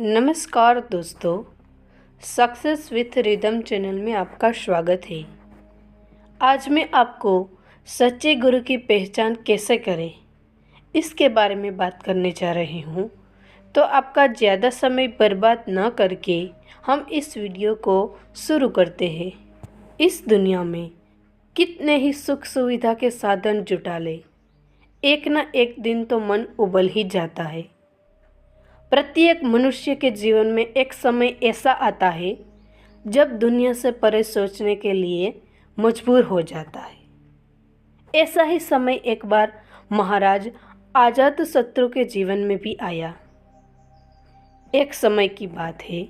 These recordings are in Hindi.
नमस्कार दोस्तों, सक्सेस विथ रिदम चैनल में आपका स्वागत है। आज मैं आपको सच्चे गुरु की पहचान कैसे करें इसके बारे में बात करने जा रही हूँ। तो आपका ज़्यादा समय बर्बाद न करके हम इस वीडियो को शुरू करते हैं। इस दुनिया में कितने ही सुख सुविधा के साधन जुटा ले, एक न एक दिन तो मन उबल ही जाता है। प्रत्येक मनुष्य के जीवन में एक समय ऐसा आता है जब दुनिया से परे सोचने के लिए मजबूर हो जाता है। ऐसा ही समय एक बार महाराज अजातशत्रु के जीवन में भी आया। एक समय की बात है,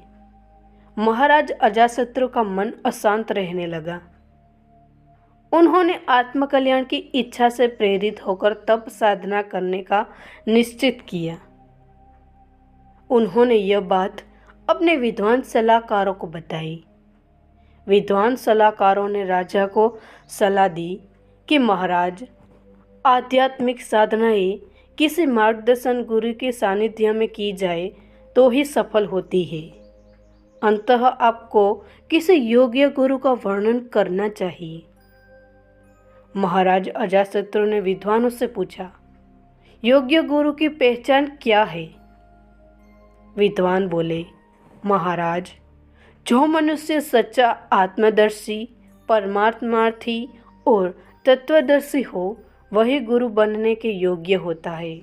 महाराज अजातशत्रु का मन अशांत रहने लगा। उन्होंने आत्मकल्याण की इच्छा से प्रेरित होकर तप साधना करने का निश्चित किया। उन्होंने यह बात अपने विद्वान सलाहकारों को बताई। विद्वान सलाहकारों ने राजा को सलाह दी कि महाराज, आध्यात्मिक साधनाएं किसी मार्गदर्शन गुरु के सानिध्य में की जाए तो ही सफल होती है। अंततः आपको किसी योग्य गुरु का वर्णन करना चाहिए। महाराज अजातशत्रु ने विद्वानों से पूछा, योग्य गुरु की पहचान क्या है? विद्वान बोले, महाराज, जो मनुष्य सच्चा आत्मदर्शी, परमात्मार्थी और तत्वदर्शी हो वही गुरु बनने के योग्य होता है।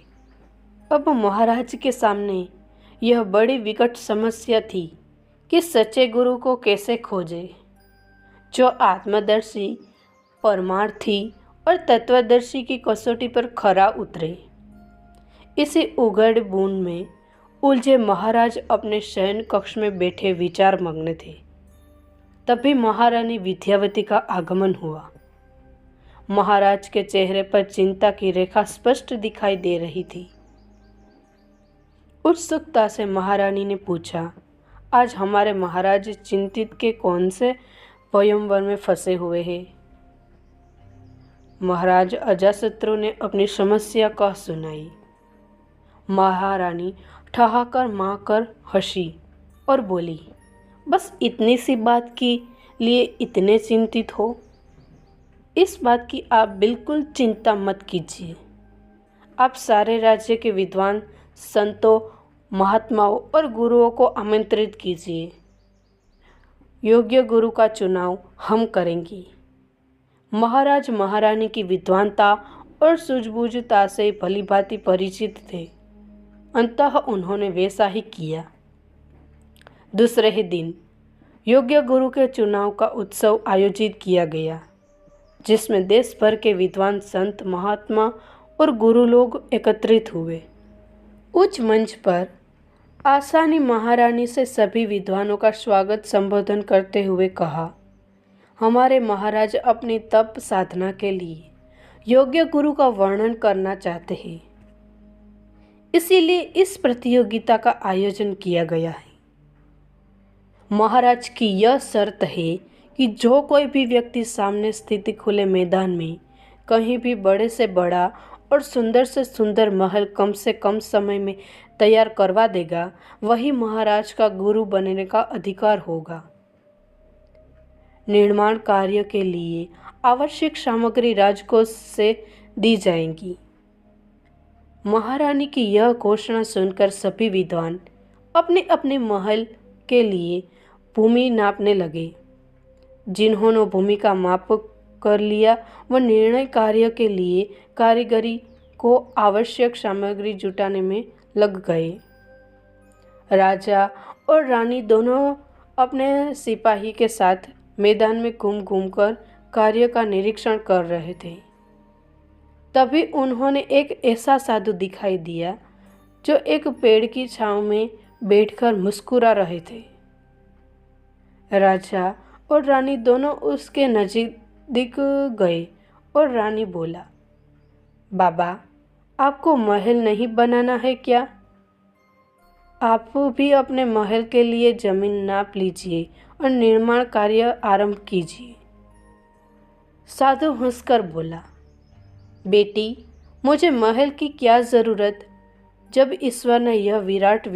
अब महाराज के सामने यह बड़ी विकट समस्या थी कि सच्चे गुरु को कैसे खोजे, जो आत्मदर्शी, परमार्थी और तत्वदर्शी की कसौटी पर खरा उतरे। इसी उगड़ बूंद में उलझे महाराज अपने शयन कक्ष में बैठे विचार मग्न थे। तभी महारानी विद्यावती का आगमन हुआ। महाराज के चेहरे पर चिंता की रेखा स्पष्ट दिखाई दे रही थी। उत्सुकता से महारानी ने पूछा, आज हमारे महाराज चिंतित के कौन से वयंवर में फंसे हुए हैं? महाराज अजातशत्रु ने अपनी समस्या कह सुनाई। महारानी ठहाकर मारकर हंसी और बोली, बस इतनी सी बात के लिए इतने चिंतित हो? इस बात की आप बिल्कुल चिंता मत कीजिए। आप सारे राज्य के विद्वान संतों, महात्माओं और गुरुओं को आमंत्रित कीजिए। योग्य गुरु का चुनाव हम करेंगे। महाराज महारानी की विद्वानता और सूझबूझता से भलीभांति परिचित थे। अंततः उन्होंने वैसा ही किया। दूसरे ही दिन योग्य गुरु के चुनाव का उत्सव आयोजित किया गया, जिसमें देश भर के विद्वान संत, महात्मा और गुरु लोग एकत्रित हुए। उच्च मंच पर आसानी महारानी से सभी विद्वानों का स्वागत संबोधन करते हुए कहा, हमारे महाराज अपनी तप साधना के लिए योग्य गुरु का वर्णन करना चाहते हैं, इसीलिए इस प्रतियोगिता का आयोजन किया गया है। महाराज की यह शर्त है कि जो कोई भी व्यक्ति सामने स्थित खुले मैदान में कहीं भी बड़े से बड़ा और सुंदर से सुंदर महल कम से कम समय में तैयार करवा देगा, वही महाराज का गुरु बनने का अधिकार होगा। निर्माण कार्य के लिए आवश्यक सामग्री राजकोष से दी जाएगी। महारानी की यह घोषणा सुनकर सभी विद्वान अपने अपने महल के लिए भूमि नापने लगे। जिन्होंने भूमि का माप कर लिया वह निर्णय कार्य के लिए कारीगरी को आवश्यक सामग्री जुटाने में लग गए। राजा और रानी दोनों अपने सिपाही के साथ मैदान में घूम घूम कर कार्य का निरीक्षण कर रहे थे। तभी उन्होंने एक ऐसा साधु दिखाई दिया जो एक पेड़ की छांव में बैठकर मुस्कुरा रहे थे। राजा और रानी दोनों उसके नज़दीक गए और रानी बोला, बाबा, आपको महल नहीं बनाना है क्या? आप भी अपने महल के लिए जमीन नाप लीजिए और निर्माण कार्य आरंभ कीजिए। साधु हंसकर बोला, बेटी, मुझे महल की क्या ज़रूरत, जब ईश्वर ने यह विराट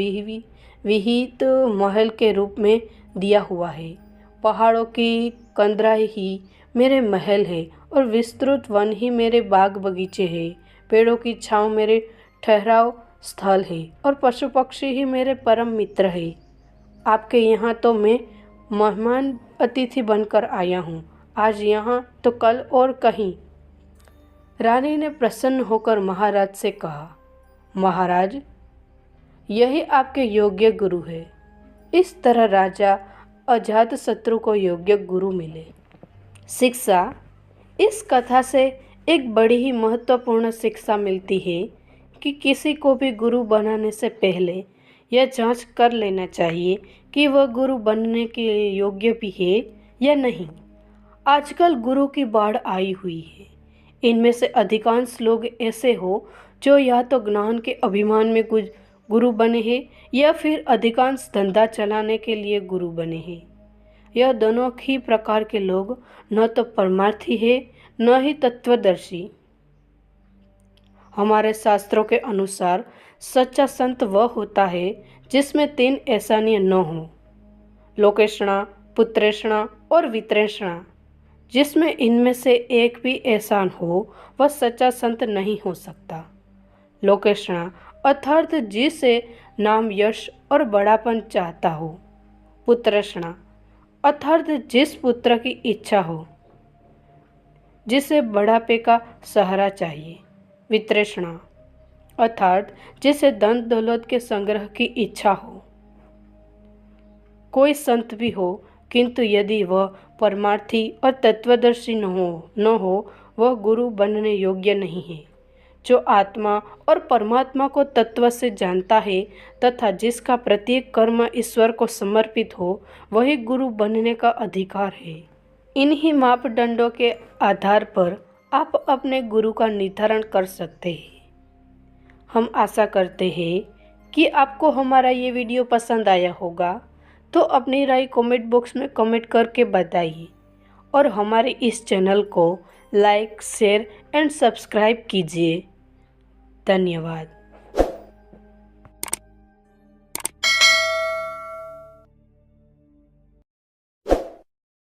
विहित महल के रूप में दिया हुआ है। पहाड़ों की कंदराएं ही मेरे महल है और विस्तृत वन ही मेरे बाग बगीचे हैं। पेड़ों की छांव मेरे ठहराव स्थल है और पशु पक्षी ही मेरे परम मित्र है। आपके यहाँ तो मैं मेहमान अतिथि बनकर आया हूँ, आज यहाँ तो कल और कहीं। रानी ने प्रसन्न होकर महाराज से कहा, महाराज, यही आपके योग्य गुरु है। इस तरह राजा अजातशत्रु को योग्य गुरु मिले। शिक्षा। इस कथा से एक बड़ी ही महत्वपूर्ण शिक्षा मिलती है कि किसी को भी गुरु बनाने से पहले यह जांच कर लेना चाहिए कि वह गुरु बनने के योग्य भी है या नहीं। आजकल गुरु की बाढ़ आई हुई है। इनमें से अधिकांश लोग ऐसे हो जो या तो ज्ञान के अभिमान में गुरु बने हैं या फिर अधिकांश धंधा चलाने के लिए गुरु बने हैं। यह दोनों ही प्रकार के लोग न तो परमार्थी है न ही तत्वदर्शी। हमारे शास्त्रों के अनुसार सच्चा संत वह होता है जिसमें 3 एहसानियाँ न हो, लोकेषणा, पुत्रेषणा और वित्रेषणा। जिसमें इनमें से एक भी एहसान हो वह सच्चा संत नहीं हो सकता। लोकेषणा अर्थात जिसे नाम, यश और बड़ापन चाहता हो। पुत्रेषणा अर्थात जिस पुत्र की इच्छा हो, जिसे बुढ़ापे का सहारा चाहिए। वित्रेषणा अर्थात जिसे धन दौलत के संग्रह की इच्छा हो। कोई संत भी हो, किंतु यदि वह परमार्थी और तत्वदर्शी न हो वह गुरु बनने योग्य नहीं है। जो आत्मा और परमात्मा को तत्व से जानता है तथा जिसका प्रत्येक कर्म ईश्वर को समर्पित हो, वही गुरु बनने का अधिकार है। इन्हीं मापदंडों के आधार पर आप अपने गुरु का निर्धारण कर सकते हैं। हम आशा करते हैं कि आपको हमारा ये वीडियो पसंद आया होगा, तो अपनी राय कमेंट बॉक्स में कमेंट करके बताइए और हमारे इस चैनल को लाइक, शेयर एंड सब्सक्राइब कीजिए। धन्यवाद।